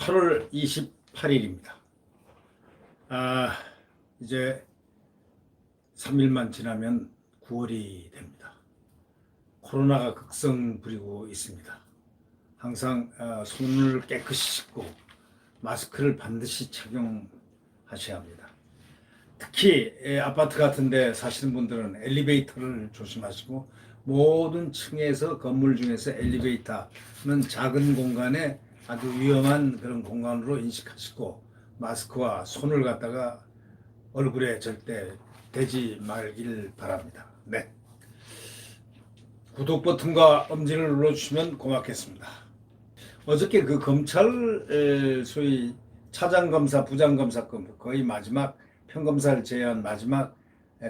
8월 28일입니다. 이제 3일만 지나면 9월이 됩니다. 코로나가 극성 부리고 있습니다. 항상 손을 깨끗이 씻고 마스크를 반드시 착용하셔야 합니다. 특히 아파트 같은 데 사시는 분들은 엘리베이터를 조심하시고, 모든 층에서 건물 중에서 엘리베이터는 작은 공간에 아주 위험한 그런 공간으로 인식하시고, 마스크와 손을 갖다가 얼굴에 절대 대지 말길 바랍니다. 네. 구독 버튼과 엄지를 눌러주시면 고맙겠습니다. 어저께 그 검찰 소위 차장검사, 부장검사급 거의 마지막 평검사를 제외한 마지막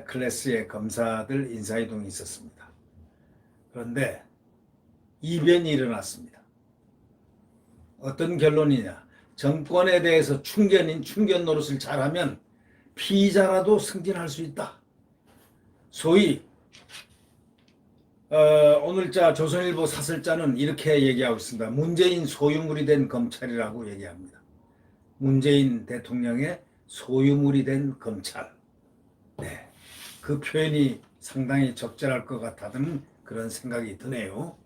클래스의 검사들 인사이동이 있었습니다. 그런데 이변이 일어났습니다. 어떤 결론이냐? 정권에 대해서 충견 노릇을 잘하면 피의자라도 승진할 수 있다. 소위 오늘자 조선일보 사설자는 이렇게 얘기하고 있습니다. 문재인 소유물이 된 검찰이라고 얘기합니다. 문재인 대통령의 소유물이 된 검찰. 네, 그 표현이 상당히 적절할 것 같다는 그런 생각이 드네요.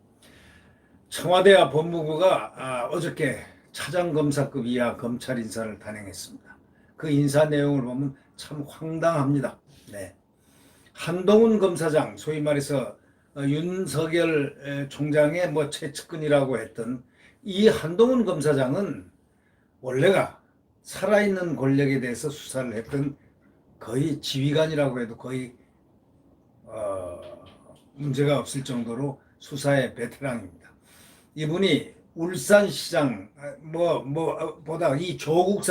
청와대와 법무부가 어저께 차장검사급 이하 검찰 인사를 단행했습니다. 그 인사 내용을 보면 참 황당합니다. 네. 한동훈 검사장, 소위 말해서 윤석열 총장의 최측근이라고 했던 이 한동훈 검사장은 원래가 살아있는 권력에 대해서 수사를 했던 거의 지휘관이라고 해도 거의 문제가 없을 정도로 수사의 베테랑입니다. 이분이 울산시장 보다 이 조국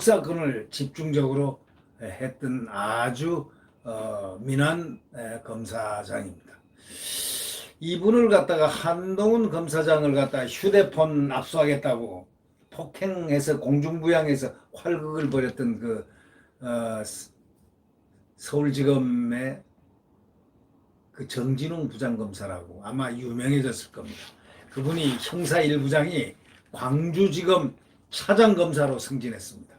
사건을 집중적으로 했던 아주 민한 검사장입니다. 이분을 갖다가 한동훈 검사장을 갖다가 휴대폰 압수하겠다고 폭행해서 공중부양해서 활극을 벌였던 그 서울지검의 그 정진웅 부장검사라고 아마 유명해졌을 겁니다. 그분이 형사 1부장이 광주지검 차장검사로 승진했습니다.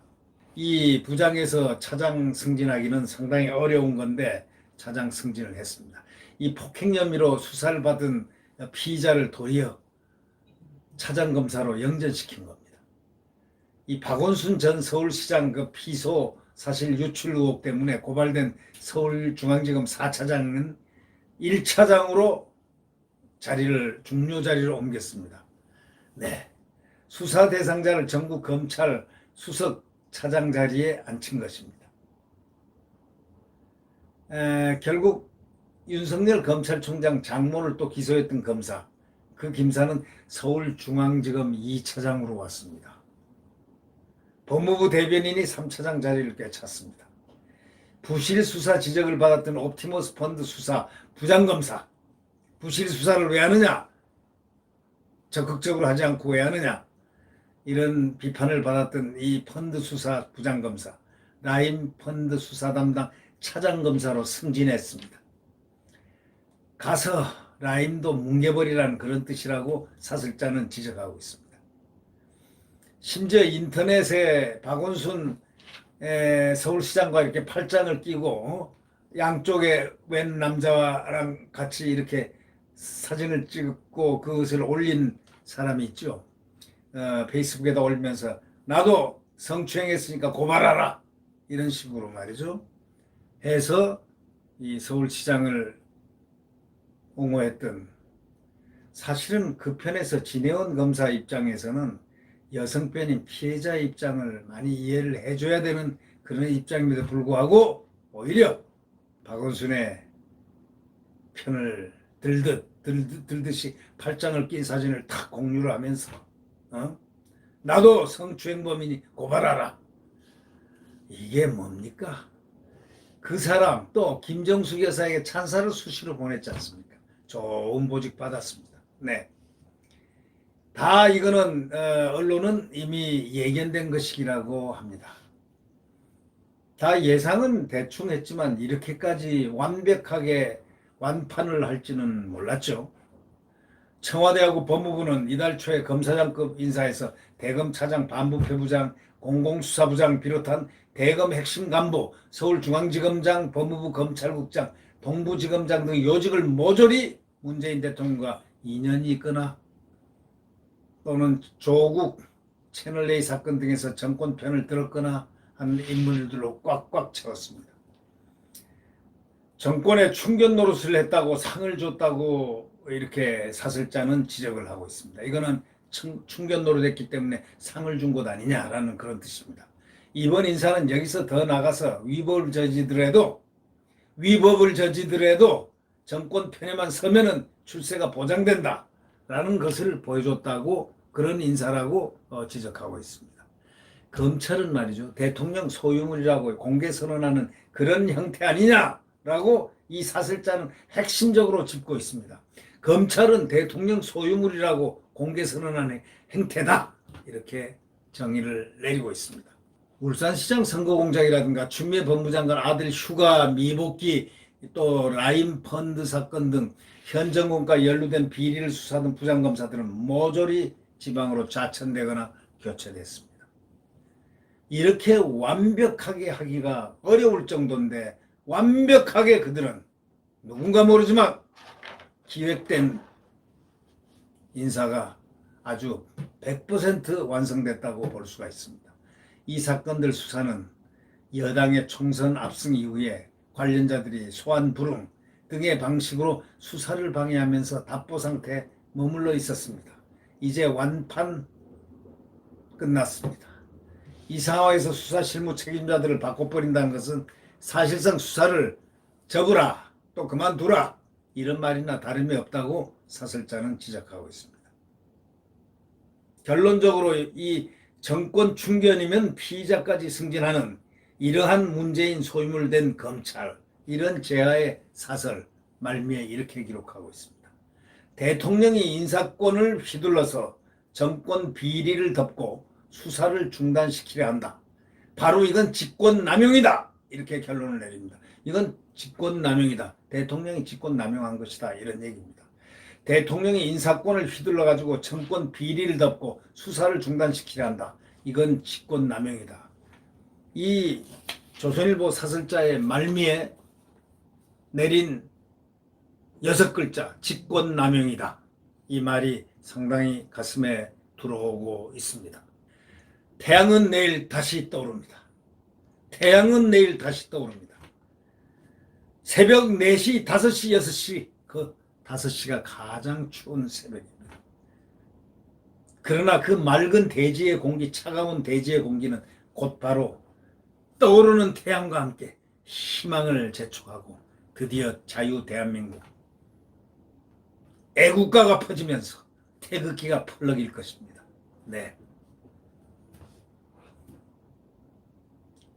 이 부장에서 차장 승진하기는 상당히 어려운 건데 차장 승진을 했습니다. 이 폭행 혐의로 수사를 받은 피의자를 도리어 차장검사로 영전시킨 겁니다. 이 박원순 전 서울시장 그 피소 사실 유출 의혹 때문에 고발된 서울중앙지검 4차장은 1차장으로 중요 자리로 옮겼습니다. 네, 수사 대상자를 전국 검찰 수석 차장 자리에 앉힌 것입니다. 결국 윤석열 검찰총장 장모를 또 기소했던 검사, 그 김사는 서울중앙지검 2차장으로 왔습니다. 법무부 대변인이 3차장 자리를 꿰찼습니다. 부실 수사 지적을 받았던 옵티머스 펀드 수사 부장검사, 부실 수사를 왜 하느냐? 적극적으로 하지 않고 왜 하느냐? 이런 비판을 받았던 이 펀드 수사 부장검사, 라임 펀드 수사 담당 차장검사로 승진했습니다. 가서 라임도 뭉개버리라는 그런 뜻이라고 사설자는 지적하고 있습니다. 심지어 인터넷에 박원순 서울시장과 이렇게 팔짱을 끼고 양쪽에 웬 남자랑 같이 이렇게 사진을 찍고 그것을 올린 사람이 있죠. 페이스북에다 올리면서 나도 성추행했으니까 고발하라 이런 식으로 말이죠. 해서 이 서울시장을 옹호했던, 사실은 그 편에서 진혜원 검사 입장에서는 여성 편인 피해자 입장을 많이 이해를 해줘야 되는 그런 입장임에도 불구하고 오히려 박원순의 편을 들듯이 팔짱을 낀 사진을 탁 공유를 하면서 나도 성추행범이니 고발하라. 이게 뭡니까? 그 사람 또 김정숙 여사에게 찬사를 수시로 보냈지 않습니까? 좋은 보직 받았습니다. 네. 다 이거는 언론은 이미 예견된 것이라고 합니다. 다 예상은 대충 했지만 이렇게까지 완벽하게 완판을 할지는 몰랐죠. 청와대하고 법무부는 이달 초에 검사장급 인사에서 대검 차장, 반부패부장, 공공수사부장 비롯한 대검 핵심 간부, 서울중앙지검장, 법무부 검찰국장, 동부지검장 등 요직을 모조리 문재인 대통령과 인연이 있거나 또는 조국 채널A 사건 등에서 정권 편을 들었거나 하는 인물들로 꽉꽉 채웠습니다. 정권에 충견 노릇을 했다고 상을 줬다고 이렇게 사설자는 지적을 하고 있습니다. 이거는 충견 노릇했기 때문에 상을 준 것 아니냐라는 그런 뜻입니다. 이번 인사는 여기서 더 나가서 위법을 저지더라도 정권 편에만 서면은 출세가 보장된다라는 것을 보여줬다고 그런 인사라고 지적하고 있습니다. 검찰은 말이죠. 대통령 소유물이라고 공개 선언하는 그런 형태 아니냐라고 이 사설자는 핵심적으로 짚고 있습니다. 검찰은 대통령 소유물이라고 공개 선언하는 행태다. 이렇게 정의를 내리고 있습니다. 울산시장 선거공작이라든가 추미애 법무장관 아들 휴가 미복귀 또 라임 펀드 사건 등 현 정권과 연루된 비리를 수사하던 부장검사들은 모조리 지방으로 좌천되거나 교체됐습니다. 이렇게 완벽하게 하기가 어려울 정도인데 완벽하게 그들은 누군가 모르지만 기획된 인사가 아주 100% 완성됐다고 볼 수가 있습니다. 이 사건들 수사는 여당의 총선 압승 이후에 관련자들이 소환 불응 등의 방식으로 수사를 방해하면서 답보 상태에 머물러 있었습니다. 이제 완판 끝났습니다. 이 상황에서 수사 실무 책임자들을 바꿔버린다는 것은 사실상 수사를 접으라 또 그만두라 이런 말이나 다름이 없다고 사설자는 지적하고 있습니다. 결론적으로 이 정권 충견이면 피의자까지 승진하는 이러한 문재인 소유물된 검찰 이런 제하의 사설 말미에 이렇게 기록하고 있습니다. 대통령이 인사권을 휘둘러서 정권 비리를 덮고 수사를 중단시키려 한다. 바로 이건 직권남용이다. 이렇게 결론을 내립니다. 이건 직권남용이다. 대통령이 직권남용한 것이다. 이런 얘기입니다. 대통령이 인사권을 휘둘러가지고 정권 비리를 덮고 수사를 중단시키려 한다. 이건 직권남용이다. 이 조선일보 사설자의 말미에 내린 6글자 직권남용이다. 이 말이 상당히 가슴에 들어오고 있습니다. 태양은 내일 다시 떠오릅니다. 태양은 내일 다시 떠오릅니다. 새벽 4시, 5시, 6시 그 5시가 가장 추운 새벽입니다. 그러나 그 맑은 대지의 공기, 차가운 대지의 공기는 곧바로 떠오르는 태양과 함께 희망을 재촉하고 드디어 자유 대한민국 애국가가 퍼지면서 태극기가 펄럭일 것입니다. 네.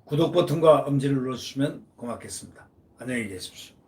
구독 버튼과 엄지를 눌러주시면 고맙겠습니다. 안녕히 계십시오.